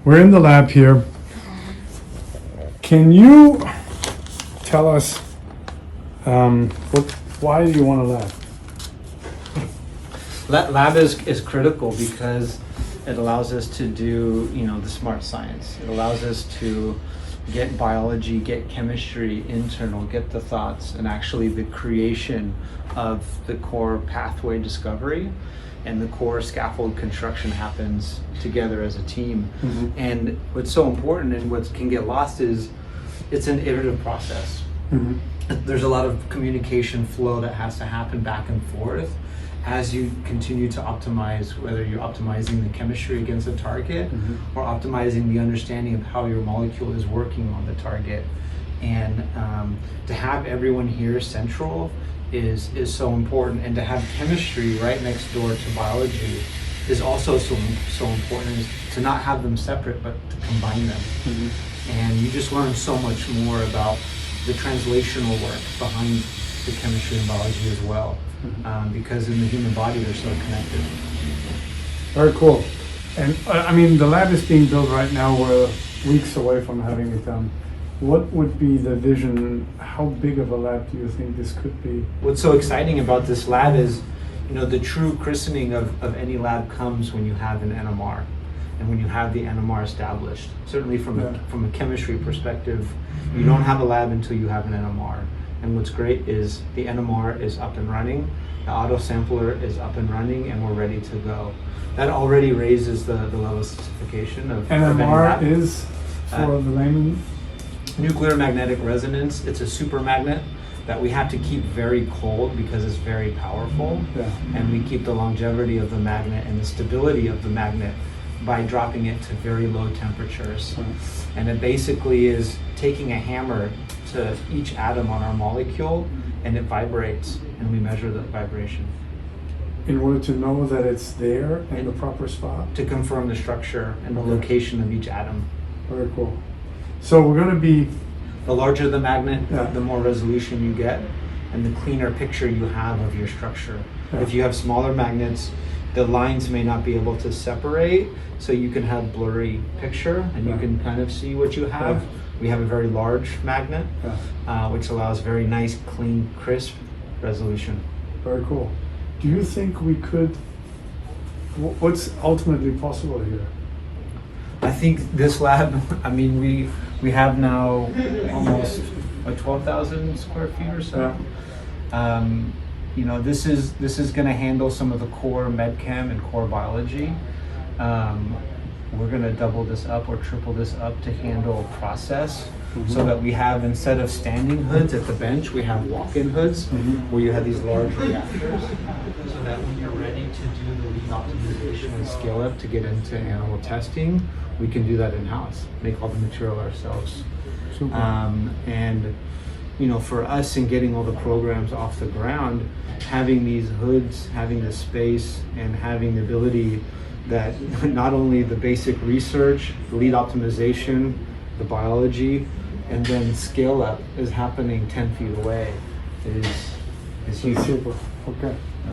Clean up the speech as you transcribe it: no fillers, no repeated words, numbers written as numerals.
we're in the lab here. Can you tell us why do you want a lab? Lab is critical because it allows us to do, the smart science. It allows us to get biology, get chemistry internal, get the thoughts, and actually the creation of the core pathway discovery and the core scaffold construction happens together as a team. Mm-hmm. And what's so important and what can get lost is it's an iterative process. Mm-hmm. There's a lot of communication flow that has to happen back and forth as you continue to optimize, whether you're optimizing the chemistry against a target Mm-hmm. or optimizing the understanding of how your molecule is working on the target. And to have everyone here central is so important, and to have chemistry right next door to biology is also so important, is to not have them separate but to combine them. Mm-hmm. And you just learn so much more about the translational work behind the chemistry and biology as well, because in the human body they're so connected. Very cool. And I mean, the lab is being built right now. We're weeks away from having it done. What would be the vision? How big of a lab do you think this could be? What's so exciting about this lab is, the true christening of any lab comes when you have an NMR and when you have the NMR established. Certainly from a chemistry perspective, you don't have a lab until you have an NMR. And what's great is the NMR is up and running, the auto sampler is up and running, and we're ready to go. That already raises the level of sophistication of NMR is, for the layman? Nuclear magnetic resonance. It's a super magnet that we have to keep very cold because it's very powerful. Yeah. And we keep the longevity of the magnet and the stability of the magnet by dropping it to very low temperatures. Mm-hmm. And it basically is taking a hammer to each atom on our molecule, and it vibrates, and we measure the vibration. In order to know that it's there in the proper spot? To confirm the structure and the location of each atom. Very cool. So we're going to be... The larger the magnet, Yeah. the more resolution you get, and the cleaner picture you have of your structure. Yeah. If you have smaller magnets, the lines may not be able to separate, so you can have blurry picture, and you can kind of see what you have. Yeah. We have a very large magnet, Yeah. which allows very nice, clean, crisp resolution. Very cool. Do you think we could... What's ultimately possible here? I think this lab, we have now almost 12,000 square feet or so. This is going to handle some of the core med chem and core biology. We're going to double this up or triple this up to handle process, so that we have, instead of standing hoods at the bench, we have walk-in hoods where you have these large reactors, so that when you're ready to do the lead optimization and scale up to get into animal testing, we can do that in-house, make all the material ourselves. Super. And for us, in getting all the programs off the ground, having these hoods, having the space, and having the ability that not only the basic research, the lead optimization, the biology, and then scale up is happening 10 feet away is huge. Super. Okay.